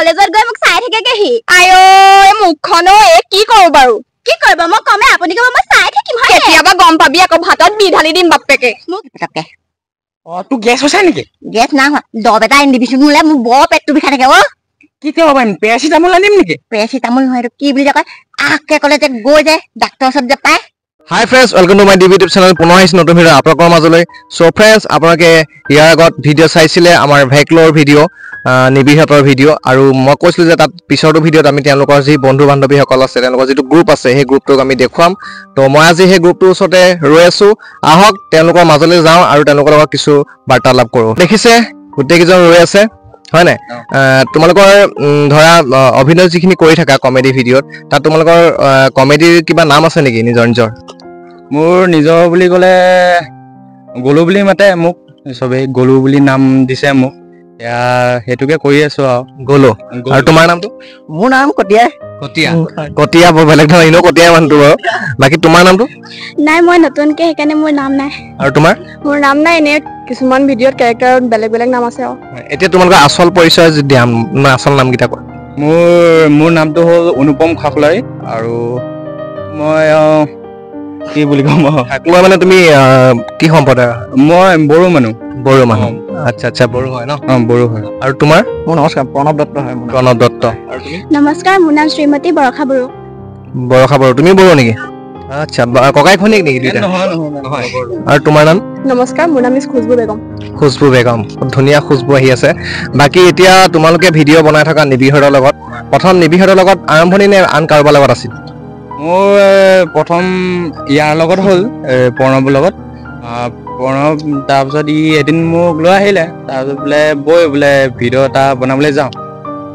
কলেজত গৈ মোক চাই থাকে হি আয়ো মুখখনো কি কৰো বাৰু কি কৰিব মই কমে আপুনি কব মই চাই থাকিম হয় কেতিয়াবা গম পাবি আকৌ ভাতত বি ঢালি দিম বাপেকে মোক তাকে তোৰ গেছ হৈছে নেকি গেছ না দব এটা আনি দিবিচোন মোলে মোৰ বৰ পেটটো বিষাই থাকে কি হ'ব পেৰাচিটামল আনিম নেকি পেৰাচিটামল নহয় এইটো কি বুলি কয় আহকে কলে যে গৈ যায় ডাক্তৰ ওচৰত যে পায় Hi friends, welcome to my YouTube channel. পুনৰ আহিছো নতুন ভিডিও আপোনালোকৰ মাজলৈ। So friends, আপোনালোকে ইয়াৰ আগত ভিডিও চাইছিলে আমাৰ ভেকলৰ ভিডিও, নিবিহতৰ ভিডিও আৰু মই কৈছিলো যে তাত পিছৰটো ভিডিওত আমি তেওঁলোকৰ যি বন্ধু বান্ধৱীসকল আছে তেওঁলোকৰ যিটো গ্ৰুপ আছে সেই গ্ৰুপটোক আমি দেখুৱাম। তো মই আজি সেই গ্ৰুপটোৰ ওচৰতে ৰৈ আছো। আহক তেওঁলোকৰ মাজলৈ যাওঁ আৰু তেওঁলোকৰ লগত কিছু বাৰ্তালাপ কৰোঁ। দেখিছে গোটেইকেইজন ৰৈ আছে হয় নাই তোমালোকৰ ধৰা অভিনয় যিখিনি কৰি থাকা কমেডি ভিডিওত তাত তোমালোকৰ কমেডিৰ কিবা নাম আছে নেকি নিজৰ নিজৰ মোৰ নিজৰ বুলি ক'লে গলু বুলি মাতে মোক সবে গলু বুলি নাম দিছে মোক এয়া হেতুকে কৰি আছো আৰু গলু আৰু তোমাৰ নামটো মোৰ নাম কটিয়া কটিয়া বেলেগ ধৰণৰ ইনো কটিয়া মানুহটো বাৰু বাকি তোমাৰ নামটো নাই মই নতুনকে সেইকাৰণে মোৰ নাম নাই আৰু তোমাৰ মোৰ নাম নাই এনে কিছুমান ভিডিওত ক্যাৰেক্টাৰত বেলেগ বেলেগ নাম আছে আৰু এতিয়া তোমালোকৰ আসল পৰিচয় যদি আসল নাম কিটা কোৱা মোৰ নামটো হ'ল অনুপম খাখলাই আৰু মই কি বুলি কম মই মানে তুমি কি সম্প্ৰদায় মই বড়ো মানুহ আচ্ছা আচ্ছা বড়ো হয় ন বড়ো হয় আৰু তোমাৰ মোৰ নমস্কাৰ প্ৰণৱ দত্ত হয় প্ৰণৱ দত্ত আৰু তুমি নমস্কাৰ মোৰ নাম শ্ৰীমতী বৰষা বড়ো তুমি বড়ো নেকি আচ্ছা ককাই খনিক নেকি দুইটা নহয় আৰু তোমাৰ নাম নমস্কাৰ মোৰ নাম খুশবু বেগম ধুনীয়া খুশবু আহি আছে বাকি এতিয়া তোমালোকে ভিডিও বনাই থকা নিবিহতৰ লগত প্ৰথম নিবিহতৰ লগত আৰম্ভণি নে আন কাৰোবাৰ লগত আছিল মোৰ প্ৰথম ইয়াৰ লগত হ'ল প্ৰণৱৰ লগত প্ৰণৱ তাৰপিছত ই এদিন মোক লৈ আহিলে তাৰপিছত বোলে বৈ বোলে ভিডিঅ' এটা বনাবলৈ যাওঁ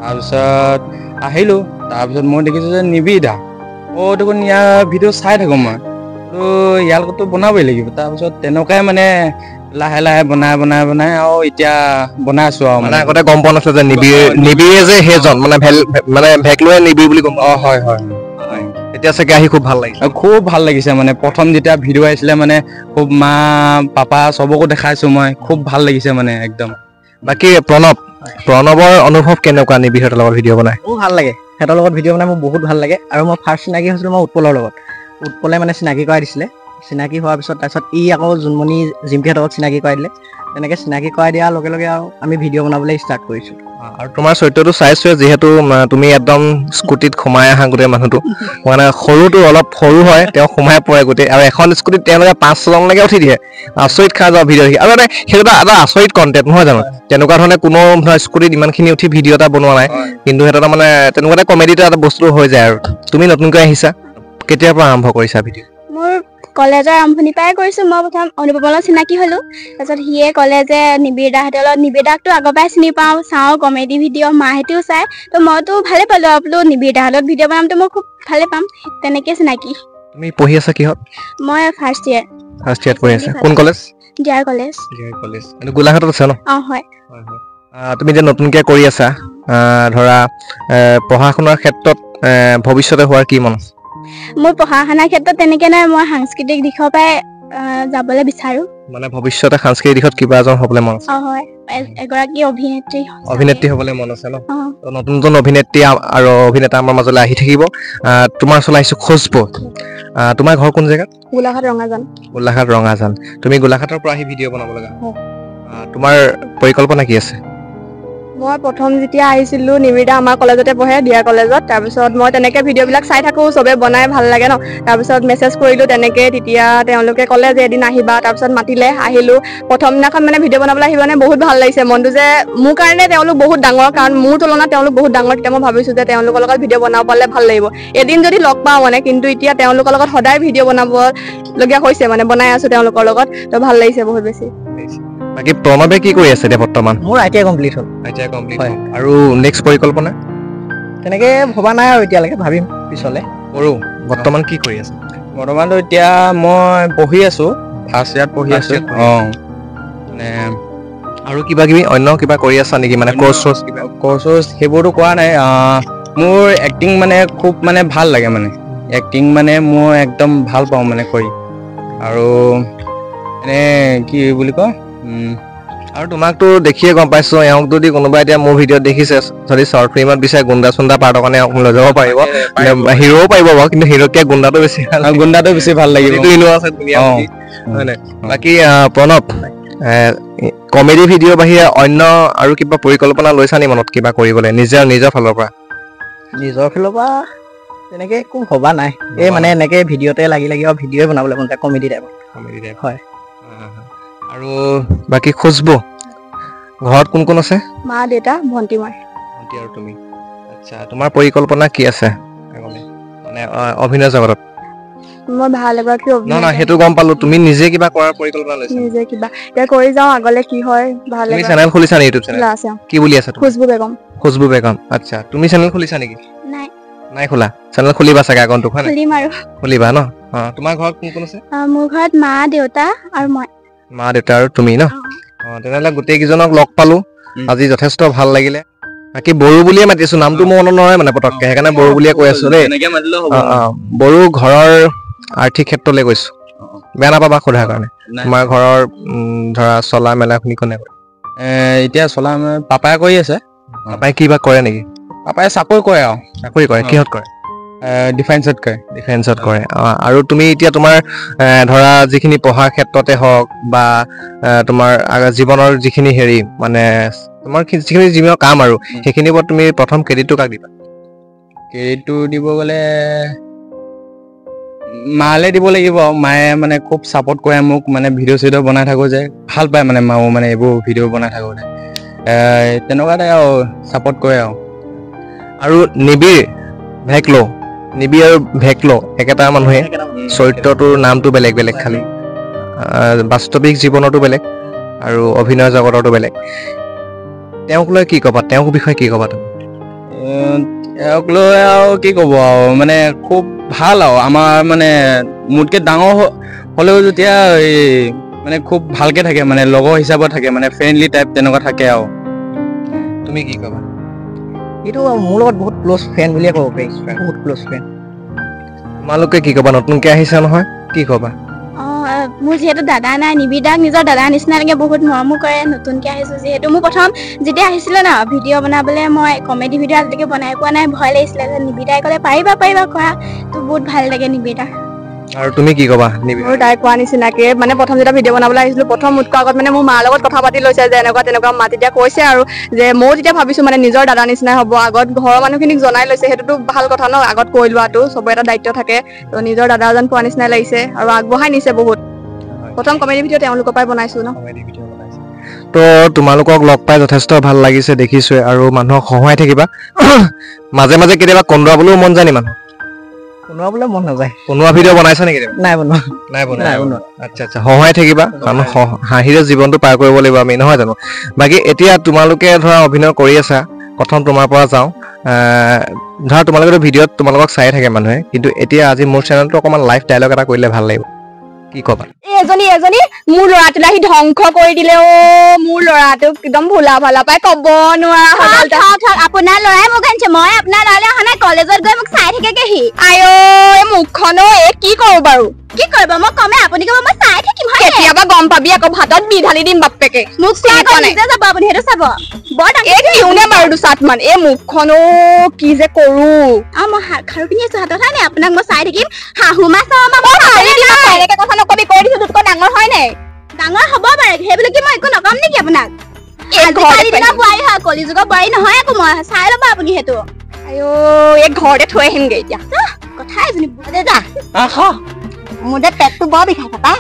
তাৰপিছত আহিলোঁ তাৰপিছত মই দেখিছোঁ যে নিবিদা দেখোন ইয়াৰ ভিডিঅ' চাই থাকোঁ মই তো ইয়াৰ লগতো বনাবই লাগিব তাৰপিছত তেনেকুৱাই মানে লাহে লাহে বনাই আৰু এতিয়া বনাই আছো আৰু মানে আগতে গম পোৱা নাছিলে যে নিবিয়ে যে সেইজন মানে ভেকলোৱে নিবি বুলি গম হয় এতিয়া চাগে আহি খুব ভাল লাগিছে মানে প্ৰথম যেতিয়া ভিডিঅ' আহিছিলে মানে খুব মা পাপা চবকো দেখাইছো মই খুব ভাল লাগিছে মানে একদম বাকী প্ৰণৱৰ অনুভৱ কেনেকুৱা নিবিহতৰ লগত ভিডিঅ' বনাই মোৰ ভাল লাগে সিহঁতৰ লগত ভিডিঅ' বনাই মোৰ বহুত ভাল লাগে আৰু মই ফাৰ্ষ্ট চিনাকি হৈছিলোঁ মই উৎপলৰ লগত উৎপলে মানে চিনাকি কৰাই দিছিলে চিনাকি হোৱাৰ পিছত তাৰপিছত ই আকৌ জোনমণি জিম্পিহঁতৰ লগত চিনাকি কৰাই দিলে তেনেকৈ চিনাকি কৰাই দিয়াৰ লগে লগে আৰু আমি ভিডিঅ' বনাবলৈ ষ্টাৰ্ট কৰিছোঁ আৰু তোমাৰ চৰিত্ৰটো চাইছোৱে যিহেতু তুমি একদম স্কুটিত সোমাই আহা গোটেই মানুহটো মানে সৰুটো অলপ সৰু হয় তেওঁ সোমাই পৰে গোটেই আৰু এখন স্কুটিত তেওঁলোকে 5-6জনলৈকে উঠি দিয়ে আচৰিত খাই যাওঁ ভিডিঅ' দেখি আৰু সেইটো এটা আচৰিত কণ্টেণ্ট নহয় জানো তেনেকুৱা ধৰণে কোনো স্কুটিত ইমানখিনি উঠি ভিডিঅ' এটা বনোৱা নাই কিন্তু সেইটো মানে তেনেকুৱা এটা কমেডিটো এটা বস্তু হৈ যায় আৰু তুমি নতুনকৈ আহিছা কেতিয়াৰ পৰা আৰম্ভ কৰিছা ভিডিঅ' মোৰ কলেজৰ আৰম্ভণিৰ পৰাই কৰিছোঁ মই প্ৰথম অনুপমৰ লগত চিনাকি হ'লোঁ তাৰপিছত সিয়ে ক'লে যে নিবিদাহঁতৰ লগত নিবিদাকতো আগৰ পৰাই চিনি পাওঁ চাওঁ কমেডি ভিডিঅ' মাহেঁতেও চাই তো মইতো ভালে পালোঁ আৰু বোলো নিবিদাহঁতৰ ভিডিঅ' বনামতো মই খুব ভালে পাম তেনেকৈ চিনাকি তুমি পঢ়ি আছা কিহত মই ফাৰ্ষ্ট ইয়াৰ পঢ়ি আছা কোন কলেজ ডিয়াৰ কলেজ গোলাঘাটত আছে ন হয় তুমি যে নতুনকৈ কৰি আছা ধৰা পঢ়া শুনাৰ ক্ষেত্ৰত ভৱিষ্যতে হোৱাৰ কি মন আছে মোৰ পঢ়া শুনাৰ ক্ষেত্ৰত তেনেকৈ নাই মই সাংস্কৃতিক দিশৰ পৰাই যাবলৈ বিচাৰোঁ মানে ভৱিষ্যতে সাংস্কৃতিক দিশত কিবা এজন হ'বলৈ মন আছে হয় এগৰাকী অভিনেত্ৰী হ'বলৈ মন আছে ন নতুন নতুন অভিনেত্ৰী আৰু অভিনেতা আমাৰ মাজলৈ আহি থাকিব তোমাৰ ওচৰলৈ আহিছোঁ খুশবু তোমাৰ ঘৰ কোন জেগাত গোলাঘাট ৰঙাজান তুমি গোলাঘাটৰ পৰা আহি ভিডিঅ' বনাব লগা তোমাৰ পৰিকল্পনা কি আছে মই প্ৰথম যেতিয়া আহিছিলোঁ নিবিদা আমাৰ কলেজতে পঢ়ে ডিয়াৰ কলেজত তাৰপিছত মই তেনেকৈ ভিডিঅ'বিলাক চাই থাকোঁ চবে বনাই ভাল লাগে ন তাৰপিছত মেছেজ কৰিলোঁ তেনেকৈ তেতিয়া তেওঁলোকে ক'লে যে এদিন আহিবা তাৰপিছত মাতিলে আহিলোঁ প্ৰথম দিনাখন মানে ভিডিঅ' বনাবলৈ আহিব মানে বহুত ভাল লাগিছে মনটো যে মোৰ কাৰণে তেওঁলোক বহুত ডাঙৰ কাৰণ মোৰ তুলনাত তেওঁলোক বহুত ডাঙৰ তেতিয়া মই ভাবিছোঁ যে তেওঁলোকৰ লগত ভিডিঅ' বনাব পালে ভাল লাগিব এদিন যদি লগ পাওঁ মানে কিন্তু এতিয়া তেওঁলোকৰ লগত সদায় ভিডিঅ' বনাবলগীয়া হৈছে মানে বনাই আছোঁ তেওঁলোকৰ লগত তো ভাল লাগিছে বহুত বেছি বাকি প্ৰণৱে কি কৰি আছে এতিয়া বৰ্তমান মোৰ ITI কমপ্লিট হ'ল হয় আৰু নেক্সট পৰিকল্পনা তেনেকৈ ভবা নাই আৰু এতিয়ালৈকে ভাবিম পিছলৈ বৰ্তমান কি কৰি আছে বৰ্তমানতো এতিয়া মই পঢ়ি আছোঁ ফাৰ্ষ্ট ইয়াৰত পঢ়ি আছোঁ মানে আৰু কিবা কিবি অন্য কিবা কৰি আছা নেকি মানে কৰ্চ সেইবোৰতো কৰা নাই মোৰ এক্টিং মানে খুব মানে ভাল লাগে মানে এক্টিং মানে মই একদম ভাল পাওঁ মানে কৰি আৰু এনে কি বুলি কয় আৰু তোমাকতো দেখিয়ে গম পাইছো এওঁক যদি কোনোবা এতিয়া মোৰ ভিডিঅ'ত দেখিছে যদি শ্বৰ্ট ফিল্মত বিচাৰে গুণ্ডা চুণ্ডা পাৰ্টৰ কাৰণে এওঁক লৈ যাব পাৰিব হিৰোও পাৰিব বাৰু কিন্তু হিৰোতকে গুণ্ডাটো বেছি গুণ্ডাটো বেছি ভাল লাগিব হয় নাই বাকী প্ৰণৱ কমেডি ভিডিঅ' বাহিৰে অন্য আৰু কিবা পৰিকল্পনা লৈছা নি মনত কিবা কৰিবলৈ নিজৰ ফালৰ পৰা তেনেকে একো ভবা নাই এই মানে এনেকে ভিডিঅ'তে লাগি আৰু ভিডিঅ'ই বনাবলৈ মন যায় কমেডি টাইপত হয় আৰু বাকী খুচবু ঘৰত কোন কোন আছে মা দেউতা ভণ্টি মই ভণ্টি আৰু তুমি আচ্ছা তোমাৰ পৰিকল্পনা কি আছে মানে অভিনয় জগতত মই ভাল এগৰাকী নহয় সেইটো গম পালো তুমি নিজে কিবা কৰাৰ পৰিকল্পনা লৈছা নিজে কিবা এতিয়া কৰি যাওঁ আগলে কি হয় ভাল তুমি চেনেল খুলিছা নি ইউটিউব চেনেল আছে কি বুলি আছে খুচবু বেগম আচ্ছা তুমি চেনেল খুলিছা নেকি নাই নাই খোলা চেনেল খুলিবা চাগে আগন্তুক হয় খুলিম আৰু খুলিবা ন তোমাৰ ঘৰত কোন কোন আছে মোৰ ঘৰত মা দেউতা আৰু মই মা দেউতা আৰু তুমি ন তেনেহ'লে গোটেই কেইজনক লগ পালো আজি যথেষ্ট ভাল লাগিলে বাকী বড়ো বুলিয়ে মাতিছো নামটো মোৰ মনত নহয় মানে পতককে সেইকাৰণে বড়ো বুলিয়ে কৈ আছো দেই বড়ো ঘৰৰ আৰ্থিক ক্ষেত্ৰলৈ গৈছো বেয়া নাপাবা সোধাৰ কাৰণে তোমাৰ ঘৰৰ ধৰা চলা মেলাখিনি কোনে কৰে এতিয়া চলা পাপাই কৰি আছে পাপাই কিবা কৰে নেকি পাপাই চাকৰি কৰে আৰু চাকৰি কৰে কিহত কৰে ডিফেন্সত কৰে আৰু তুমি এতিয়া তোমাৰ ধৰা যিখিনি পঢ়াৰ ক্ষেত্ৰতে হওক বা তোমাৰ জীৱনৰ যিখিনি হেৰি মানে তোমাৰ যিখিনি জীৱনৰ কাম আৰু সেইখিনিৰ ওপৰত তুমি প্ৰথম ক্ৰেডিটটো কাক দিবা ক্ৰেডিটটো দিব গ'লে মালে দিব লাগিব মায়ে মানে খুব ছাপোৰ্ট কৰে মোক মানে ভিডিঅ' চিডিঅ' বনাই থাকো যে ভাল পায় মানে মাও মানে এইবোৰ ভিডিঅ' বনাই থাকোঁতে তেনেকুৱাতে আৰু ছাপোৰ্ট কৰে আৰু নিবিৰ আৰু ভেকল একেটা মানুহে চৰিত্ৰটোৰ নামটো বেলেগ বেলেগ খালি বাস্তৱিক জীৱনতো বেলেগ আৰু অভিনয় জগততো বেলেগ তেওঁক লৈ কি ক'বা তেওঁৰ বিষয়ে কি ক'বা তুমি তেওঁক লৈ আৰু কি ক'ব আৰু মানে খুব ভাল আৰু আমাৰ মানে মোতকৈ ডাঙৰ হ'লেও যেতিয়া এই মানে খুব ভালকে থাকে মানে লগৰ হিচাপত থাকে মানে ফ্ৰেণ্ডলি টাইপ তেনেকুৱা থাকে আৰু তুমি কি ক'বা এইটো মোৰ লগত বহুত ক্ল'জ ফ্ৰেণ্ড বুলিয়ে ক'ব পাৰি বহুত ক্ল'জ ফ্ৰেণ্ড তোমালোকে কি ক'বা নতুনকৈ আহিছা নহয় কি ক'বা মোৰ যিহেতু দাদা নাই নিবিদাক নিজৰ দাদা নিচিনা লাগে বহুত মৰমো কৰে নতুনকৈ আহিছোঁ যিহেতু মোৰ প্ৰথম যেতিয়া আহিছিলে ন ভিডিঅ' বনাবলৈ মই কমেডি ভিডিঅ' আজিলৈকে বনাই পোৱা নাই ভয় লাগিছিলে নিবিদাই ক'লে পাৰিবা কৰা তো বহুত ভাল লাগে নিবিদা আৰু তুমি কি ক'বা মোৰ তাই কোৱা নিচিনাকে মানে প্ৰথম যেতিয়া ভিডিঅ' বনাবলৈ আহিছিলো প্ৰথম মোতকৈ আগত মানে মোৰ মাৰ লগত কথা পাতি লৈছে যে এনেকুৱা তেনেকুৱা মা তেতিয়া কৈছে আৰু যে ময়ো তেতিয়া ভাবিছো মানে নিজৰ দাদা নিচিনাই হ'ব আগত ঘৰৰ মানুহখিনিক জনাই লৈছে সেইটোতো ভাল কথা ন আগত কৈ লোৱাটো চবৰে এটা দায়িত্ব থাকে তো নিজৰ দাদা এজন পোৱা নিচিনাই লাগিছে আৰু আগবঢ়াই নিছে বহুত প্ৰথম কমেডি ভিডিঅ' তেওঁলোকৰ পৰাই বনাইছো ন তো তোমালোকক লগ পাই যথেষ্ট ভাল লাগিছে দেখিছোৱে আৰু মানুহক সহায় থাকিবা মাজে মাজে কেতিয়াবা কন্দুৱাবলৈও মন যায় নি মানুহ বনোৱাবলৈ মন নাযায় বনোৱা ভিডিঅ' বনাইছা নেকি নাই বনোৱা আচ্ছা সহায় থাকিবা কাৰণ হাঁহিৰে জীৱনটো পাৰ কৰিব লাগিব আমি নহয় জানো বাকী এতিয়া তোমালোকে ধৰা অভিনয় কৰি আছা প্ৰথম তোমাৰ পৰা যাওঁ ধৰা তোমালোকৰ ভিডিঅ'ত তোমালোকক চাই থাকে মানুহে কিন্তু এতিয়া আজি মোৰ চেনেলটো অকণমান লাইভ ডাইলগ এটা কৰিলে ভাল লাগিব কি ক'বা এজনী মোৰ ল'ৰাটোলৈ আহি ধ্বংস কৰি দিলে মোৰ ল'ৰাটোক একদম ভোলা ভালা পাই ক'ব নোৱাৰা আপোনাৰ ল'ৰাই মোক আনিছে মই আপোনাৰ ল'ৰালৈ অহা নাই কলেজত গৈ মোক চাই থাকেহি আই এই মুখখনো এই কি কৰো বাৰু কি কৰিব মই কমে আপুনি ক'ব মই চাই থাকিম কেতিয়াবা গম পাবি আকৌ ভাতত বিধালি দিম বাপেকে মোক নিজে যাব আপুনি সেইটো চাব বৰ কিউনে বাৰু দুচাট মান এই মুখখনো কি যে কৰো মই খাৰু পিন্ধি আছো হাতত হয় নাই আপোনাক মই চাই থাকিম শাহু মা এনেকে কথা নকবি কৈ দিছো তোতকৈ ডাঙৰ হয় নাই ডাঙৰ হ'ব পাৰে সেই বুলি কি মই একো নকম নেকি আপোনাক বোৱাৰী হয় কলিযুগৰ বোৱাৰী নহয় আকৌ মই চাই ল'ব আপুনি সেইটো এই ঘৰতে থৈ আহিমগে এতিয়া কথা এজনী মোৰ যে পেটটো বৰ বিষাইছে পাই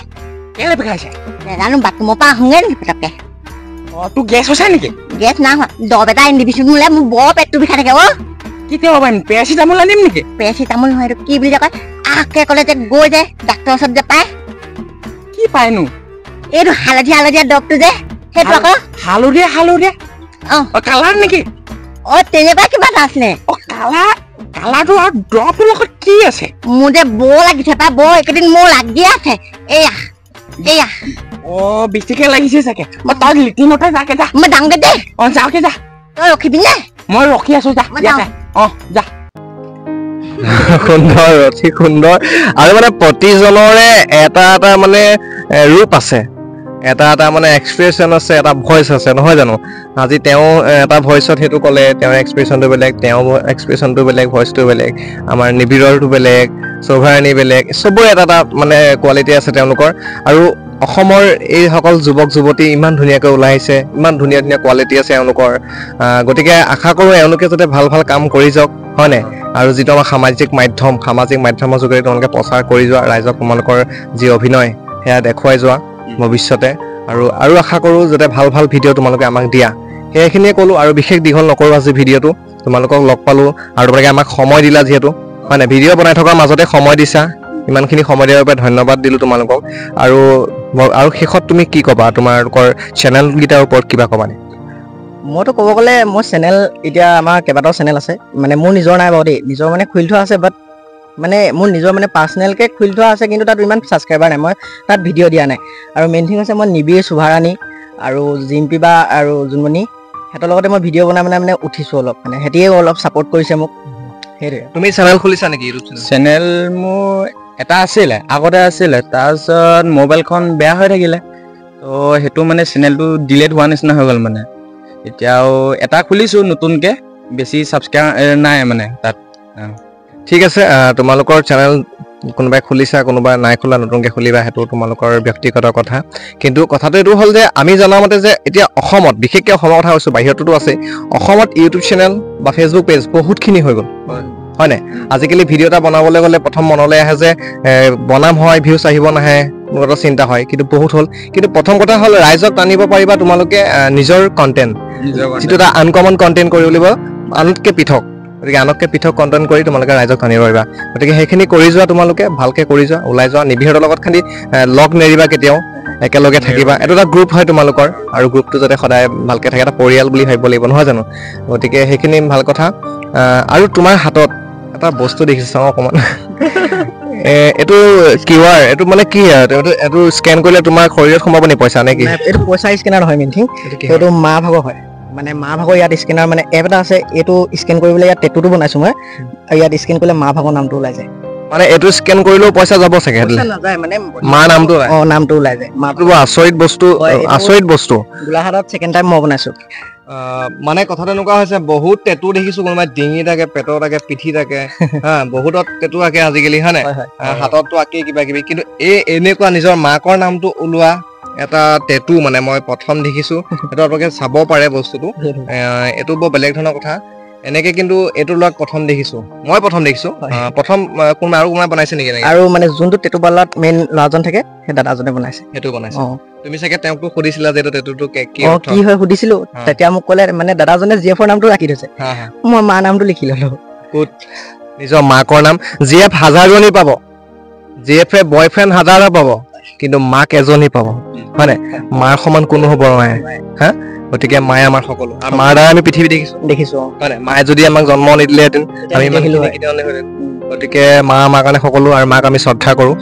কেলে বিষাইছে নেজানো বাথৰুমৰ পৰা আহোঁগে নেকি পটককে তোৰ গেছ হৈছে নেকি গেছ নাই হোৱা দৰৱ এটা আনি দিবিচোন মোলে মোৰ বৰ পেটটো বিষাই থাকে কেতিয়া পাৰিম পেৰাচিটামল আনিম নেকি পেৰাচিটামল নহয় এইটো কি বুলি যে কয় আহকে ক'লে যে গৈ যে ডাক্তৰৰ ওচৰত যে পায় কি পায়নো এইটো হালধীয়া দৰৱটো যে সেইটো আকৌ হালধীয়া কালাৰ নেকি তেনেকুৱা কিবা এটা আছিলে কালাৰটো আৰু দৰৱটোৰ লগত কি আছে মোৰ যে বৰ লাগিছে পাই বৰ এইকেইদিন মোৰ লাগি আছে এয়া বেছিকে লাগিছে চাগে তই লিটিনতে যাকে যা মই যাওঁগে দেই যাওকে যা তই ৰখিবি নে মই ৰখি আছো যা যা সুন্দৰ অতি সুন্দৰ আৰু মানে প্ৰতিজনৰে এটা মানে ৰূপ আছে এটা এটা মানে এক্সপ্ৰেছন আছে, এটা ভইচ আছে, নহয় জানো? আজি তেওঁ এটা ভইচত সেইটো ক'লে, তেওঁৰ এক্সপ্ৰেছনটো বেলেগ, তেওঁৰ এক্সপ্ৰেছনটো বেলেগ, ভইচটো বেলেগ, আমাৰ নিবিড়ৰটো বেলেগ, শোভাৰাণী বেলেগ, চবৰে এটা এটা মানে কোৱালিটি আছে তেওঁলোকৰ। আৰু অসমৰ এইসকল যুৱক যুৱতী ইমান ধুনীয়াকৈ ওলাই আহিছে, ইমান ধুনীয়া ধুনীয়া কোৱালিটি আছে এওঁলোকৰ। গতিকে আশা কৰোঁ এওঁলোকে যাতে ভাল ভাল কাম কৰি যাওক, হয়নে? আৰু যিটো আমাৰ সামাজিক মাধ্যমৰ যোগেদি তোমালোকে প্ৰচাৰ কৰি যোৱা, ৰাইজক তোমালোকৰ যি অভিনয় সেয়া দেখুৱাই যোৱা ভৱিষ্যতে। আৰু আশা কৰোঁ যাতে ভাল ভাল ভিডিঅ' তোমালোকে আমাক দিয়া। সেইখিনিয়ে ক'লোঁ আৰু বিশেষ দীঘল নকৰোঁ আজি ভিডিঅ'টো। তোমালোকক লগ পালোঁ আৰু তোমালোকে আমাক সময় দিলা যিহেতু, মানে ভিডিঅ' বনাই থকাৰ মাজতে সময় দিছা, ইমানখিনি সময় দিয়াৰ বাবে ধন্যবাদ দিলোঁ তোমালোকক। আৰু শেষত তুমি কি ক'বা তোমালোকৰ চেনেলকেইটাৰ ওপৰত কিবা ক'বা নে? মইতো ক'ব গ'লে মোৰ চেনেল এতিয়া আমাৰ কেইবাটাও চেনেল আছে, মানে মোৰ নিজৰ নাই বাৰু দেই, নিজৰ মানে খুলি থোৱা আছে, বাট মানে মোৰ নিজৰ মানে পাৰ্চনেলকৈ খুলি থোৱা আছে, কিন্তু তাত ইমান ছাবস্ক্ৰাইবাৰ নাই, মই তাত ভিডিঅ' দিয়া নাই। আৰু মেইন থিং হৈছে মই নিবিড়, শোভাৰাণী আৰু জিম্পী বা আৰু জোনমণি সিহঁতৰ লগতে মই ভিডিঅ' বনাই মানে উঠিছোঁ অলপ, মানে সিহঁতিয়ে অলপ ছাপোৰ্ট কৰিছে মোক, সেইটোৱে। তুমি চেনেল খুলিছা নেকি ইউটিউব চেনেল? চেনেল মোৰ এটা আছিলে, আগতে আছিলে, তাৰপিছত মোবাইলখন বেয়া হৈ থাকিলে, তো সেইটো মানে চেনেলটো ডিলেট হোৱা নিচিনা হৈ গ'ল মানে। এতিয়াও এটা খুলিছোঁ নতুনকৈ, বেছি ছাবস্ক্ৰাইব নাই মানে তাত। ঠিক আছে, তোমালোকৰ চেনেল কোনোবাই খুলিছা, কোনোবাই নাই খোলা, নতুনকৈ খুলিবা, সেইটো তোমালোকৰ ব্যক্তিগত কথা। কিন্তু কথাটো এইটো হ'ল যে আমি জনামতে যে এতিয়া অসমত, বিশেষকৈ অসমৰ কথা কৈছোঁ, বাহিৰততো আছে, অসমত ইউটিউব চেনেল বা ফেচবুক পেজ বহুতখিনি হৈ গ'ল, হয় নাই? আজিকালি ভিডিঅ' এটা বনাবলৈ গ'লে প্ৰথম মনলৈ আহে যে বনাম হয়, ভিউজ আহিব নাহে, মোৰ এটা চিন্তা হয়, কিন্তু বহুত হ'ল। কিন্তু প্ৰথম কথা হ'ল ৰাইজক টানিব পাৰিবা তোমালোকে নিজৰ কণ্টেণ্ট, যিটো এটা আনকমন কণ্টেণ্ট কৰিব লাগিব, আনতকৈ পৃথক। গতিকে আনতকৈ পৃথক কণ্টেণ্ট কৰি তোমালোকে ৰাইজক টানিব পাৰিবা। গতিকে সেইখিনি কৰি যোৱা, তোমালোকে ভালকৈ কৰি যোৱা, ওলাই যোৱা, নিবিড়হঁতৰ লগত খালি লগ নেৰিবা কেতিয়াও, একেলগে থাকিবা। এইটো এটা গ্ৰুপ হয় তোমালোকৰ, আৰু গ্ৰুপটো যাতে সদায় ভালকৈ থাকে, এটা পৰিয়াল বুলি ভাবিব লাগিব, নহয় জানো? গতিকে সেইখিনি ভাল কথা। আৰু তোমাৰ হাতত এটা বস্তু দেখিছোঁ অকণমান, এইটো QR, এইটো মানে কি আৰু এইটো স্কেন কৰিলে তোমাৰ শৰীৰত সোমাব নি পইচা নে কি? এইটো পইচা স্কেনাৰ নহয় মেইন থিং, এইটো মা ভাগৰ হয়, মানে মা ভাগৰ ইয়াত স্কেনাৰ মানে এপ এটা আছে, এইটো স্কেন কৰিবলৈ ইয়াত টেটুটো বনাইছোঁ মই, ইয়াত স্কেন কৰিলে মা ভাগৰ নামটো ওলাই যায়। মানে এইটো স্কেন কৰিলেও পইচা যাব চাগে? নাযায় মানে মাৰ নামটো নামটো ওলাই যায়। মাটো আচৰিত বস্তু। গোলাঘাটত ছেকেণ্ড টাইম মই বনাইছোঁ। মানে কথাটো এনেকুৱা হৈছে, বহুত টেটু দেখিছোঁ, কোনোবাই ডিঙি থাকে, পেটত থাকে, পিঠি থাকে, বহুতত টেটু আঁকে আজিকালি, হয় নাই? হাততো আঁকে কিবা কিবি, কিন্তু এনেকুৱা নিজৰ মাকৰ নামটো ওলোৱা এটা টেটু মানে মই প্ৰথম দেখিছোঁ। সেইটো আপোনালোকে চাব পাৰে বস্তুটো, এইটো বৰ বেলেগ ধৰণৰ কথা। এনেকে কিন্তু এইটো লগ প্ৰথম দেখিছোঁ, মই প্ৰথম দেখিছোঁ। প্ৰথম কোনোবাই বনাইছে নেকি? আৰু মানে যোনটো টেটু পাৰ্লাৰত মেইন ল'ৰাজন থাকে, সেই দাদাজনে বনাইছে। সেইটো বনাইছে। তুমি চাগে তেওঁকতো সুধিছিলা যে এইটো টেটুটো কি হয় সুধিছিলোঁ, তেতিয়া মোক ক'লে মানে দাদাজনে GF ৰ নামটো ৰাখি থৈছে, মই মাৰ নামটো লিখি ল'লো। ক'ত নিজৰ মাকৰ নাম? GF হাজাৰজনী পাব, GF এ বয়ফ্ৰেণ্ড হাজাৰটা পাব, কিন্তু মাক এজনী পাব, হয় নাই? মাৰ সমান কোনো হ'ব নোৱাৰে, হা? গতিকে মায়ে আমাৰ সকলো, আৰু মাৰ দ্বাৰা আমি পৃথিৱী দেখিছোঁ, হয় নাই? মায়ে যদি আমাক জন্ম নিদিলেহেঁতেন আমি গতিকে মা আমাৰ কাৰণে সকলো, আৰু মাক আমি শ্ৰদ্ধা কৰোঁ।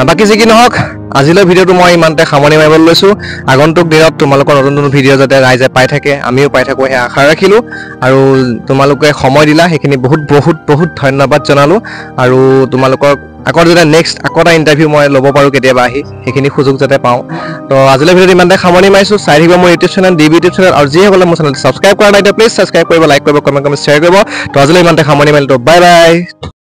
বাকী যি কি নহওক, আজিলৈ ভিডিঅ'টো মই ইমানতে সামৰণি মাৰিবলৈ লৈছোঁ। আগন্তুক দিনত তোমালোকৰ নতুন নতুন ভিডিঅ' যাতে ৰাইজে পাই থাকে, আমিও পাই থাকোঁ, সেই আশা ৰাখিলোঁ। আৰু তোমালোকে সময় দিলা, সেইখিনি বহুত বহুত বহুত ধন্যবাদ জনালোঁ। আৰু তোমালোকক আকৌ যাতে নেক্সট আকৌ এটা ইণ্টাৰভিউ মই ল'ব পাৰোঁ কেতিয়াবা আহি, সেইখিনি সুযোগ যাতে পাওঁ। তো আজিলৈ ভিডিঅ'টো ইমানতে সামৰণি মাৰিছোঁ। চাই থাকিব মোৰ YouTube channel, DB YouTube channel, আৰু যিসকলে মোৰ চেনেলটো ছাবস্ক্ৰাইব কৰা নাই, প্লিজ ছাবস্ক্ৰাইব কৰিব, লাইক কৰিব, কমেণ্ট কৰিব, শ্বেয়াৰ কৰিব। তো আজিলৈ ইমানতে সামৰণি মাৰিলোঁ। Bye bye.